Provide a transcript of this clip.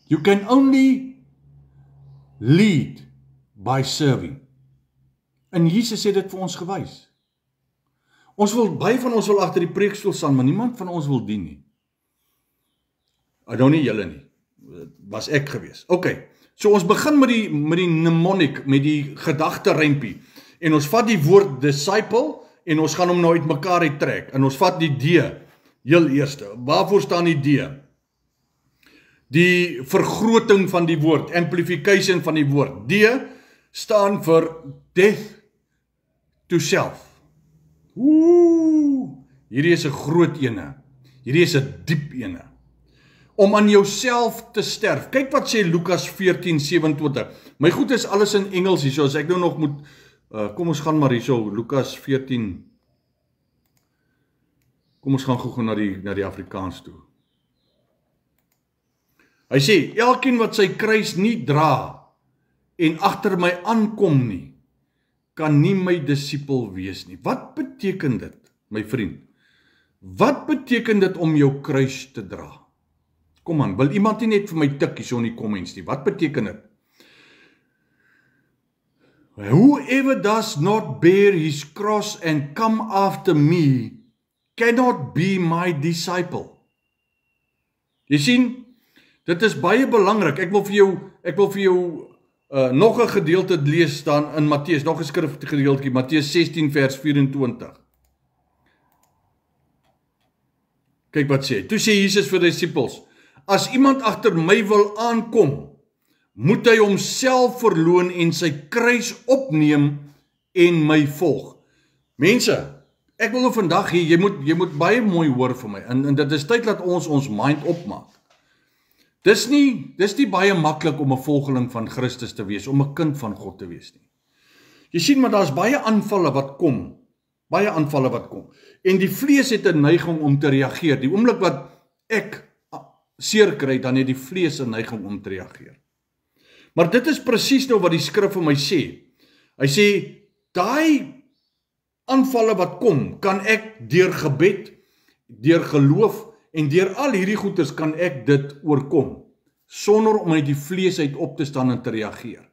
You can only lead by serving. En Jesus het dit vir ons gewys. Baie van ons wil agter die preekstoel staan, maar niemand van ons wil dien nie. Nie julle nie. Was ek gewees. So ons begin met die mnemonic, met die gedagte rympie. En ons vat die woord disciple, en ons gaan hom nou uit mekaar uittrek. En ons vat die D, heel eerste. Waarvoor staan die D? Die vergroting van die woord, amplification van die woord. D staan vir death to self. Hierdie is 'n groot ene. Hierdie is 'n diep ene. Om aan jouself te sterf. Kyk wat sê Lukas 14:27. My goed is alles in Engels hier, so as ek nou nog moet, kom ons gaan maar hier so, Lukas 14. Kom ons gaan gou na die Afrikaans toe. Hy sê, elkeen wat sy kruis nie dra en agter my aankom nie, kan nie my disipel wees nie. Wat beteken dit, my vriend? Wat beteken dit om jou kruis te dra? Kom aan, wil iemand nie net vir my tik hier so in die comments nie? Wat beteken dit? Whoever does not bear his cross and come after me cannot be my disciple. Jy sien, dit is baie belangrik. Ek wil vir jou nog 'n gedeelte lees staan in Matteus, nog 'n skrifgedeeltjie, Matteus 16 vers 24. Kyk wat sê. Toe sê Jesus vir die disippels: as iemand agter my wil aankom, moet hy homself verloon en sy kruis opneem en my volg. Mense, ek wil nou vandag hier, jy moet baie mooi hoor vir my, en dit is tyd dat ons mind opmaak. Dis nie baie maklik om 'n volgeling van Christus te wees, om 'n kind van God te wees nie. Jy sien, maar daar's baie aanvalle wat kom. En die vlees het 'n neiging om te reageer. Die oomblik wat ek seer kry, dan het die vlees 'n neiging om te reageer. Maar dit is presies nou wat die skrif vir my sê. Hy sê, daai aanvalle wat kom, kan ek deur gebed, deur geloof en deur al hierdie goeders kan ek dit oorkom, sonder om uit die vlees uit op te staan en te reageer.